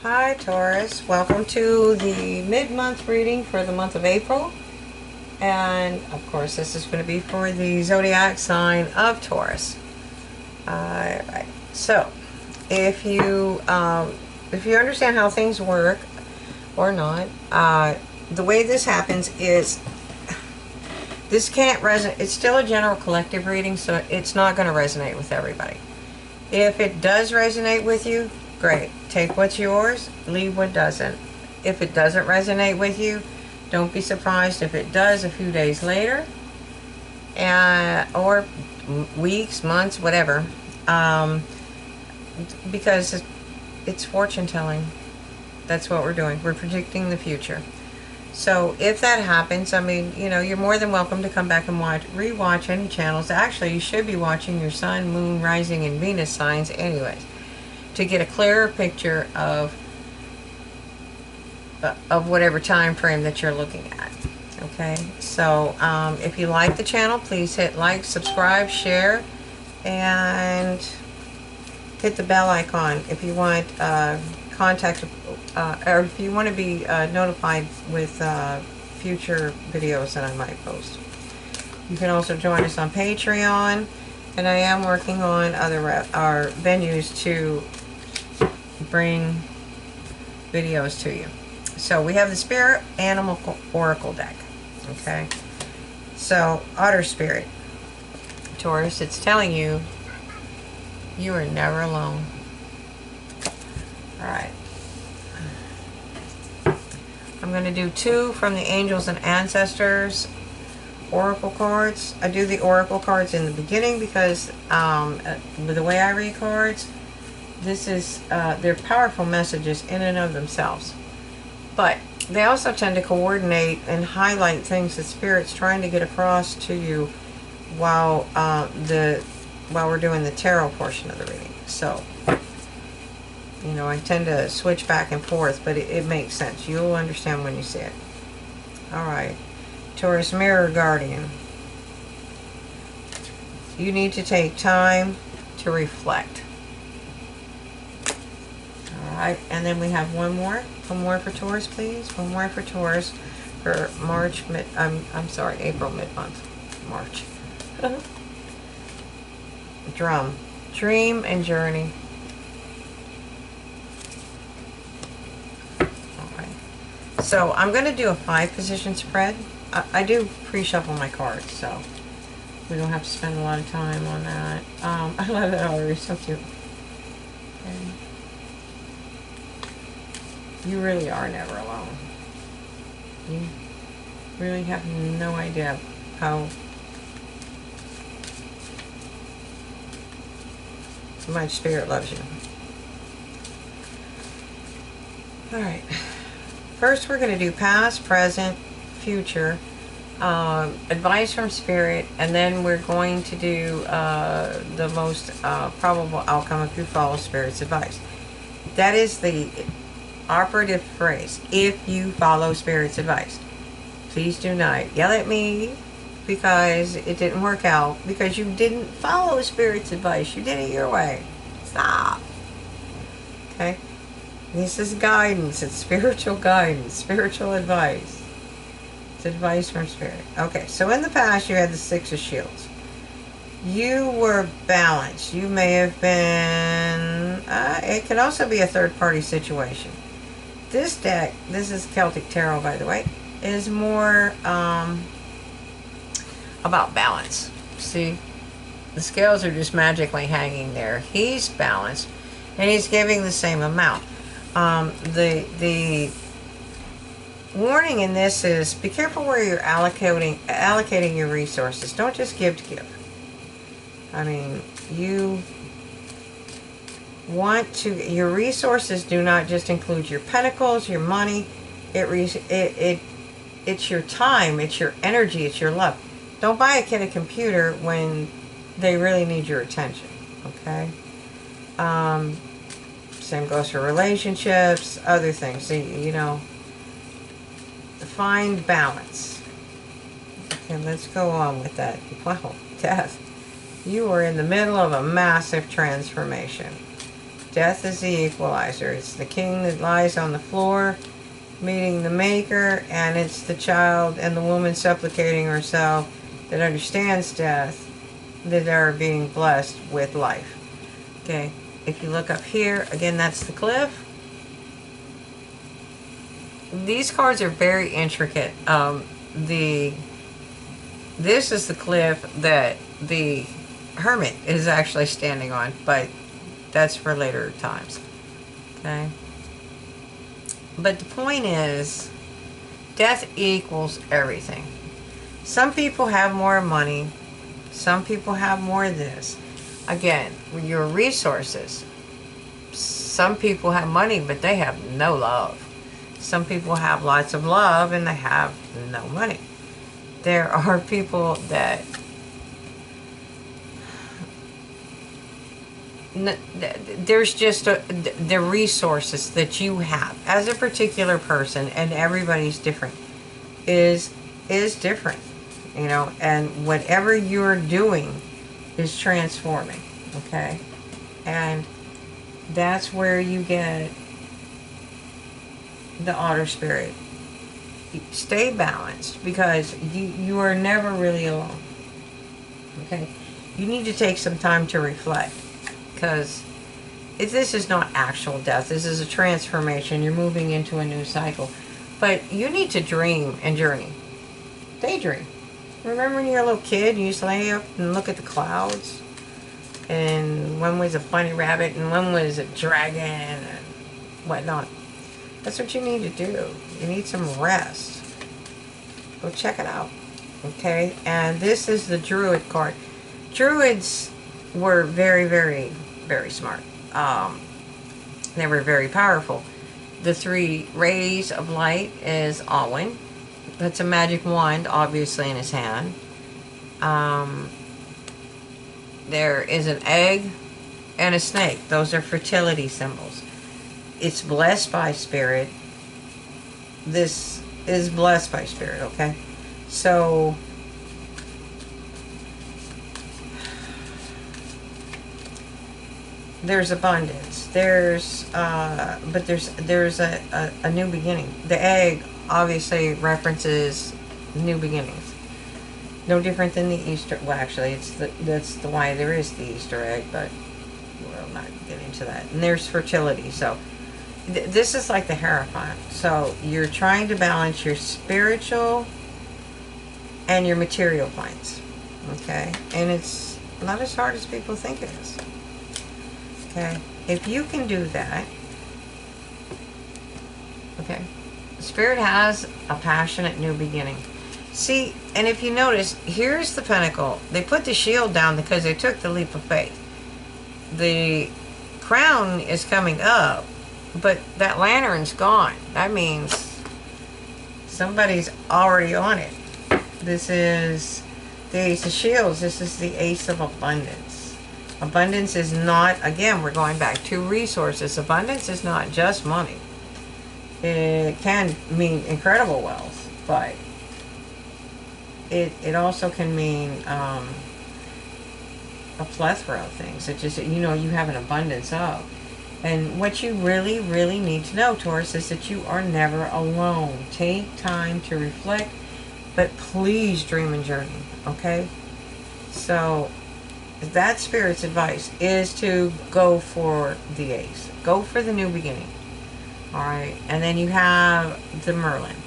Hi Taurus, welcome to the mid-month reading for the month of April, and of course this is going to be for the zodiac sign of Taurus. Alright, so if you understand how things work or not, the way this happens is this can't resonate. It's still a general collective reading, so it's not going to resonate with everybody. If it does resonate with you, great. Take what's yours, leave what doesn't. If it doesn't resonate with you, don't be surprised if it does a few days later, or weeks, months, whatever, because it's fortune telling. That's what we're doing. We're predicting the future. So if that happens, I mean, you're more than welcome to come back and rewatch any channels. Actually, you should be watching your sun, moon, rising, and Venus signs anyways, to get a clearer picture of whatever time frame that you're looking at. Okay, so if you like the channel, please hit like, subscribe, share, and hit the bell icon if you want contact, or if you want to be notified with future videos that I might post. You can also join us on Patreon, and I am working on other venues to bring videos to you. So we have the Spirit Animal Oracle deck. Okay, so Otter Spirit, Taurus, it's telling you you are never alone. Alright, I'm going to do two from the Angels and Ancestors Oracle cards. I do the Oracle cards in the beginning because with the way I read cards, this is they're powerful messages in and of themselves, but they also tend to coordinate and highlight things that Spirit's trying to get across to you while we're doing the tarot portion of the reading. So I tend to switch back and forth, but it makes sense. You'll understand when you see it. Alright, Taurus Mirror Guardian. You need to take time to reflect. Alright, and then we have one more. One more for Taurus, please. One more for Taurus for March, April mid-month. March. Drum. Dream and journey. So I'm going to do a 5-position spread. I do pre-shuffle my cards, so we don't have to spend a lot of time on that. I love that already. So cute. Okay. You really are never alone. You really have no idea how much Spirit loves you. Alright. First, we're going to do past, present, future, advice from Spirit, and then we're going to do the most probable outcome if you follow Spirit's advice. That is the operative phrase. If you follow Spirit's advice. Please do not yell at me because it didn't work out, because you didn't follow Spirit's advice. You did it your way. Stop. Okay? This is guidance. It's spiritual guidance, spiritual advice. It's advice from Spirit. Okay, so in the past you had the Six of Shields. You were balanced. You may have been, it could also be a third-party situation. This deck, this is Celtic Tarot, by the way, is more about balance. See, the scales are just magically hanging there. He's balanced, and he's giving the same amount. The warning in this is be careful where you're allocating your resources. Don't just give to give. I mean, you want to, your resources do not just include your pentacles, your money. It's your time, it's your energy, it's your love. Don't buy a kid a computer when they really need your attention. Okay. Same goes for relationships, other things. So, find balance. Okay, let's go on with that. Wow, Death. You are in the middle of a massive transformation. Death is the equalizer. It's the king that lies on the floor, meeting the maker, and it's the child and the woman supplicating herself that understands death, that are being blessed with life. Okay, if you look up here, again, that's the cliff. These cards are very intricate. This is the cliff that the hermit is actually standing on, but that's for later times. Okay. But the point is, death equals everything. Some people have more money. Some people have more of this. Again, your resources. Some people have money, but they have no love. Some people have lots of love and they have no money. There are people that there's just the resources that you have as a particular person, and everybody's different, is different, you know, and whatever you're doing is transforming. Okay, and that's where you get the otter spirit. Stay balanced, because you are never really alone. Okay, you need to take some time to reflect, because this is not actual death. This is a transformation. You're moving into a new cycle, but you need to dream and journey. Daydream. Remember when you were a little kid, you used to lay up and look at the clouds, and one was a bunny rabbit and one was a dragon and whatnot. That's what you need to do. You need some rest. Go check it out. Okay? And this is the Druid card. Druids were very, very, very smart. They were very powerful. The 3 rays of light is Alwyn. That's a magic wand, obviously, in his hand. There is an egg and a snake. Those are fertility symbols. It's blessed by spirit. This is blessed by spirit, okay? So there's abundance. But there's a new beginning. The egg obviously references new beginnings. No different than the Easter. Well, actually, that's the why there is the Easter egg, but we'll not get into that. And there's fertility. So this is like the Hierophant. So you're trying to balance your spiritual and your material planes. Okay? And it's not as hard as people think it is. Okay? If you can do that, okay, Spirit has a passionate new beginning. See, and if you notice, here's the Pentacle. They put the shield down because they took the leap of faith. The crown is coming up, but that lantern's gone. That means somebody's already on it. This is the Ace of Shields. This is the Ace of Abundance. Abundance is not, again, we're going back to resources. Abundance is not just money. It can mean incredible wealth, but it also can mean a plethora of things. It just, you know, you have an abundance of. And what you really, really need to know, Taurus, is that you are never alone. Take time to reflect, but please dream and journey, okay? So that Spirit's advice is to go for the Ace. Go for the new beginning. All right, and then you have the Merlin.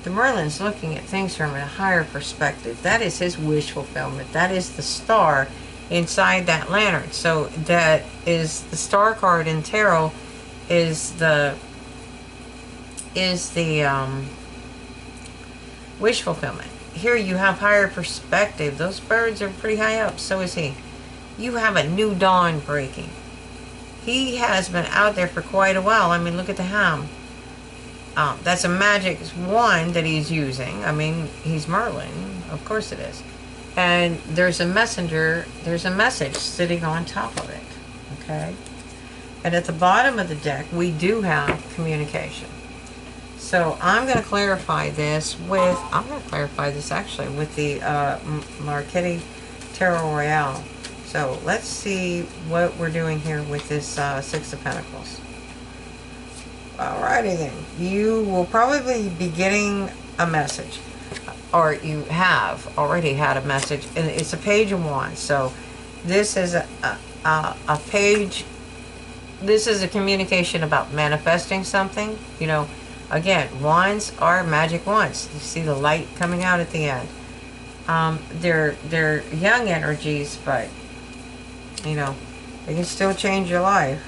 The Merlin's looking at things from a higher perspective. That is his wish fulfillment. That is the star inside that lantern. So that is the star card in tarot is the wish fulfillment. Here you have higher perspective. Those birds are pretty high up. So is he. You have a new dawn breaking. He has been out there for quite a while. I mean, look at the ham. That's a magic wand that he's using. I mean, he's Merlin. Of course it is. And there's a messenger, there's a message sitting on top of it. Okay? And at the bottom of the deck, we do have communication. So I'm going to clarify this actually with the Marquetti Tarot Royale. So let's see what we're doing here with this Six of Pentacles. Alrighty then. You will probably be getting a message, or you have already had a message, and it's a Page of Wands. So this is a page. This is a communication about manifesting something. You know, again, wands are magic wands. You see the light coming out at the end. They're young energies, but you know, they can still change your life.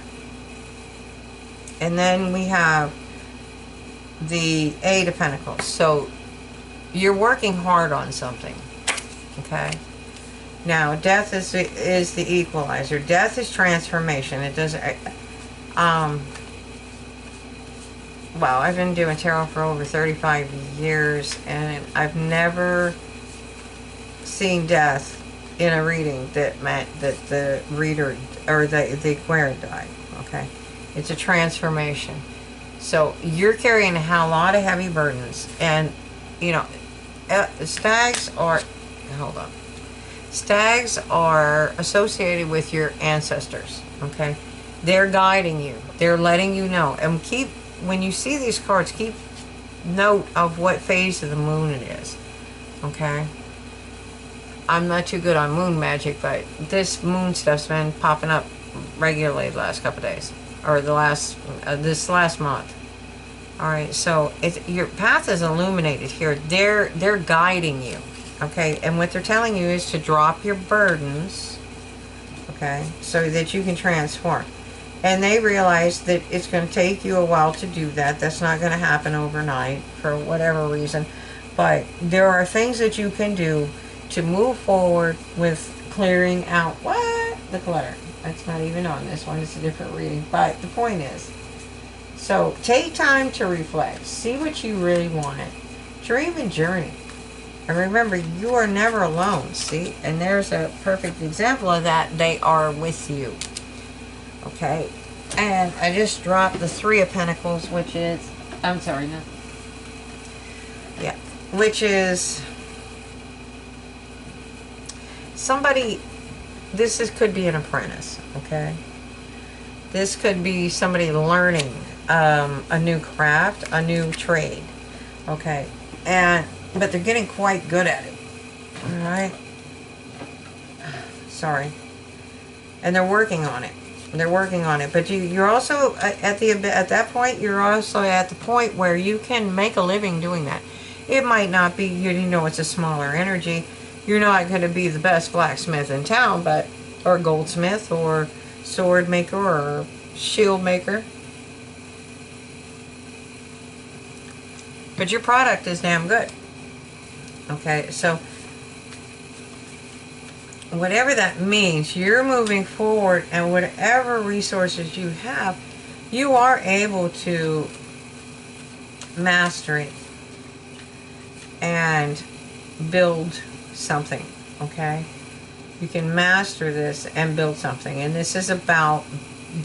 And then we have the Eight of Pentacles. So you're working hard on something, okay? Now, death is the equalizer. Death is transformation. It doesn't. Well, I've been doing tarot for over 35 years, and I've never seen death in a reading that meant that the reader or the inquirer died. Okay, it's a transformation. So you're carrying a lot of heavy burdens, and you know, stags are. Hold on. Stags are associated with your ancestors. Okay, they're guiding you. They're letting you know. And when you see these cards, keep note of what phase of the moon it is. Okay. I'm not too good on moon magic, but this moon stuff's been popping up regularly the last couple of days, or this last month. All right, so your path is illuminated here. They're guiding you, okay, and what they're telling you is to drop your burdens, okay, so that you can transform. And they realize that it's going to take you a while to do that. That's not going to happen overnight for whatever reason, but there are things that you can do to move forward with clearing out the clutter. That's not even on this one. It's a different reading. But the point is, so take time to reflect. See what you really want. Dream and journey. And remember, you are never alone. See? And there's a perfect example of that. They are with you. Okay. And I just dropped the Three of Pentacles, which is... I'm sorry, no. Yeah. Which is... somebody, could be an apprentice, okay? This could be somebody learning a new craft, a new trade, okay? But they're getting quite good at it, all right? Sorry. And they're working on it. They're working on it. But you're also at that point. You're also at the point where you can make a living doing that. It might not be. You know, it's a smaller energy. You're not going to be the best blacksmith in town, or goldsmith, or sword maker, or shield maker. But your product is damn good. Okay, so whatever that means, you're moving forward, and whatever resources you have, you are able to master it and build something, okay? You can master this and build something. And this is about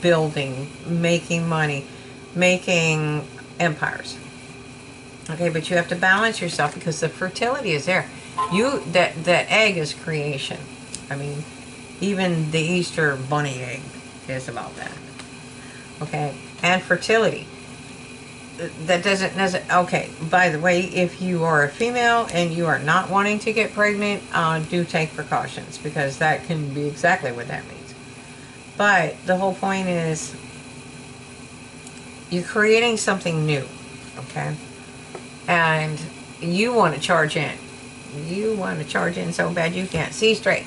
building, making money, making empires. Okay, but you have to balance yourself because the fertility is there. That egg is creation. I mean, even the Easter bunny egg is about that. Okay, and fertility. That doesn't okay, by the way, if you are a female and you are not wanting to get pregnant, do take precautions, because that can be exactly what that means. But the whole point is you're creating something new, okay? And you want to charge in. You want to charge in so bad you can't see straight.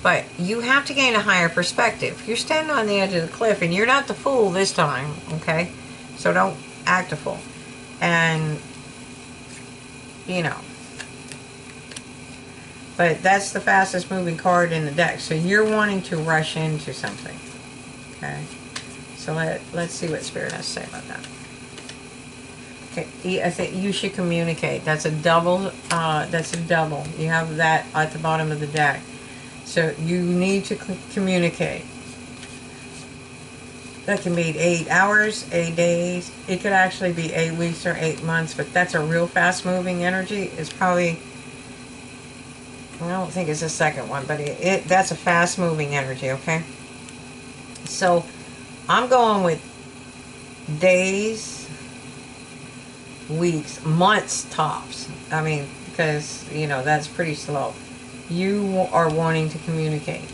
But you have to gain a higher perspective. You're standing on the edge of the cliff, and you're not the fool this time, okay? So don't act a fool. And, you know. But that's the fastest moving card in the deck. So you're wanting to rush into something, okay? So let's see what Spirit has to say about that. Okay, I think you should communicate. That's a double. That's a double. You have that at the bottom of the deck. So you need to communicate. That can be 8 hours, 8 days. It could actually be 8 weeks or 8 months, but that's a real fast moving energy. It's probably I don't think it's the second one, but that's a fast moving energy, okay? So I'm going with days, weeks, months tops. I mean, because, you know, that's pretty slow. You are wanting to communicate.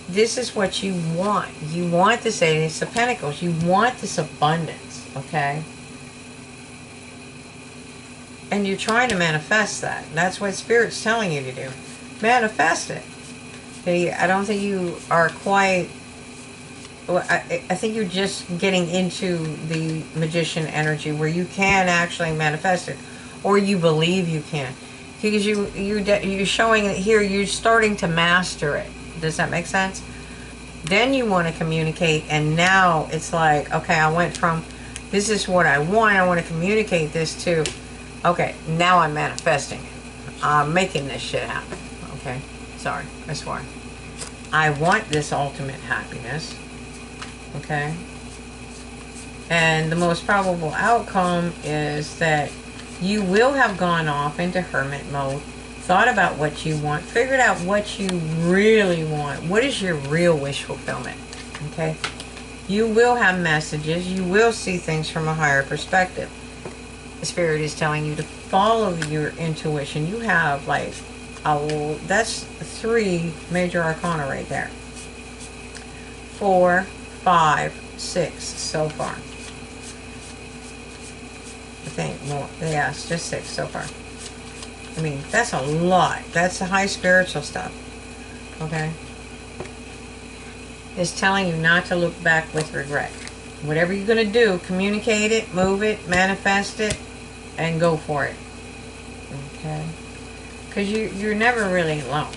This is what you want. You want this Ace of Pentacles. You want this abundance, okay? And you're trying to manifest that. That's what Spirit's telling you to do. Manifest it. Okay, I don't think you are quite... Well, I think you're just getting into the magician energy where you can actually manifest it. Or you believe you can. Because you're showing it here, you're starting to master it. Does that make sense? Then you want to communicate, and now it's like, okay, I went from, this is what I want to communicate this to, okay, now I'm manifesting it. I'm making this shit happen. Okay, sorry, I swore. I want this ultimate happiness. Okay? And the most probable outcome is that you will have gone off into hermit mode, thought about what you want, figured out what you really want. What is your real wish fulfillment? Okay? You will have messages. You will see things from a higher perspective. The Spirit is telling you to follow your intuition. You have like, that's 3 major arcana right there. 4, 5, 6 so far. I think more. Yeah, it's just 6 so far. I mean, that's a lot. That's the high spiritual stuff. Okay? It's telling you not to look back with regret. Whatever you're going to do, communicate it, move it, manifest it, and go for it. Okay? Because you're never really alone.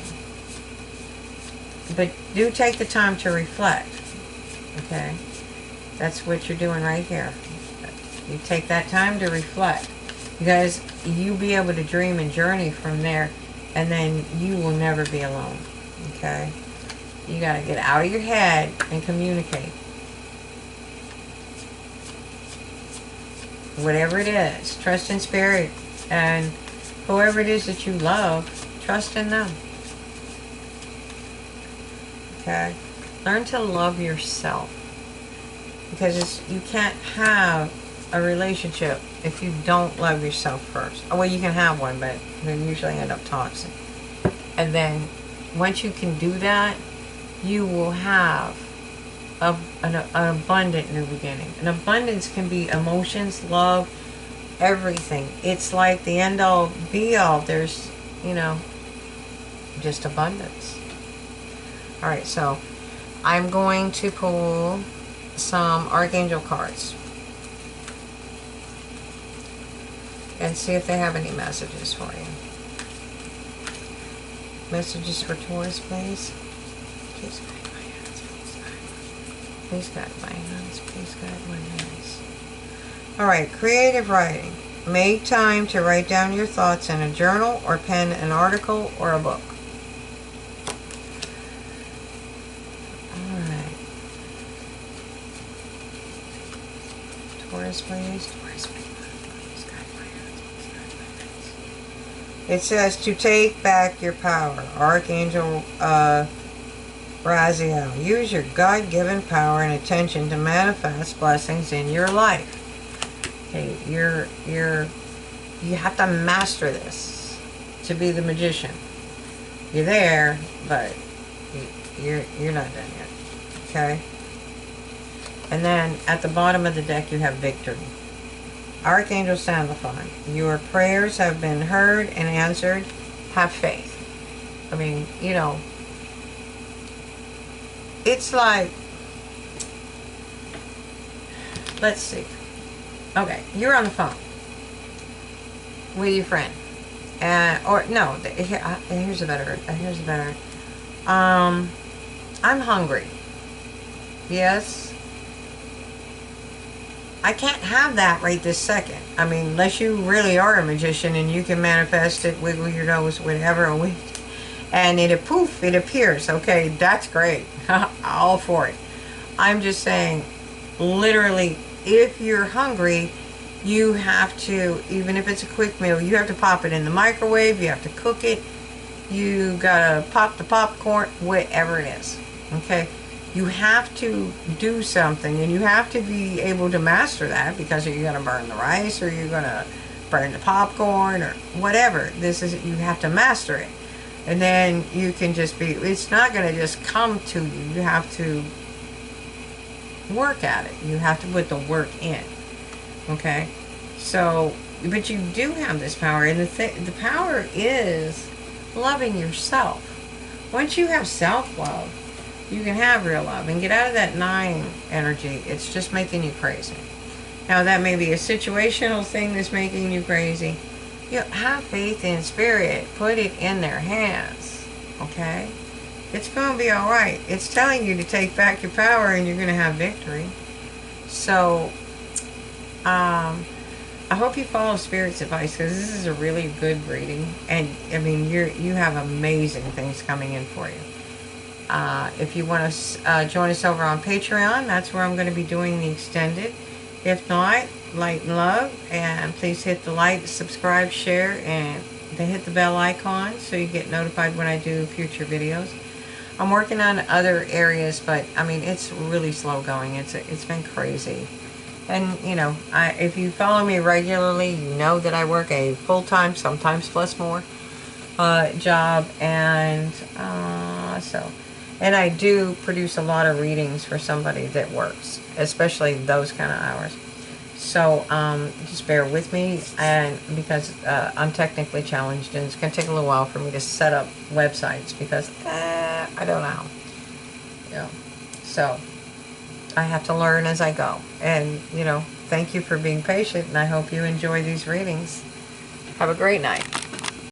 But do take the time to reflect. Okay? That's what you're doing right here. You take that time to reflect. Because you'll be able to dream and journey from there, and then you will never be alone. Okay? You got to get out of your head and communicate. Whatever it is, trust in Spirit, and whoever it is that you love, trust in them. Okay? Learn to love yourself. Because you can't have a relationship if you don't love yourself first. Well, you can have one, but they usually end up toxic. And then once you can do that, you will have an abundant new beginning. An abundance can be emotions, love, everything. It's like the end all be all. There's, you know, just abundance. Alright, so I'm going to pull some Archangel cards and see if they have any messages for you. Messages for Taurus, please. Please guide my hands. Please guide my hands. Please guide my hands. Alright, creative writing. Make time to write down your thoughts in a journal or pen an article or a book. Alright. Taurus, please. Taurus, please. It says to take back your power. Archangel Raziel. Use your God-given power and attention to manifest blessings in your life. Okay, you have to master this to be the magician. You're there, but you're not done yet. Okay? And then at the bottom of the deck you have victory. Archangel Sandalphon, your prayers have been heard and answered. Have faith. I mean, you know, it's like, let's see. Okay, you're on the phone with your friend, or no, here's a better. I'm hungry. Yes. I can't have that right this second. I mean, unless you really are a magician and you can manifest it, wiggle your nose, whatever, and it appears. Okay, that's great. All for it. I'm just saying, literally, if you're hungry, you have to, even if it's a quick meal, you have to pop it in the microwave, you have to cook it, you gotta pop the popcorn, whatever it is. Okay, you have to do something, and you have to be able to master that, because you're gonna burn the rice, or you're gonna burn the popcorn, or whatever. This is, you have to master it, and then you can just be. It's not gonna just come to you. You have to work at it. You have to put the work in. Okay, so, but you do have this power, and the power is loving yourself. Once you have self-love, you can have real love and get out of that 9 energy. It's just making you crazy. Now, that may be a situational thing that's making you crazy. You know, have faith in spirit. Put it in their hands. Okay? It's going to be all right. It's telling you to take back your power, and you're going to have victory. So, I hope you follow Spirit's advice, because this is a really good reading. And, I mean, you have amazing things coming in for you. If you want to join us over on Patreon, that's where I'm going to be doing the extended. If not, light and love. And please hit the like, subscribe, share, and hit the bell icon so you get notified when I do future videos. I'm working on other areas, but, I mean, it's really slow going. It's been crazy. And, you know, if you follow me regularly, you know that I work a full-time, sometimes plus more, job. And and I do produce a lot of readings for somebody that works, especially those kind of hours. So just bear with me, and because I'm technically challenged, and it's going to take a little while for me to set up websites, because I don't know. You know, so I have to learn as I go. And, you know, thank you for being patient, and I hope you enjoy these readings. Have a great night.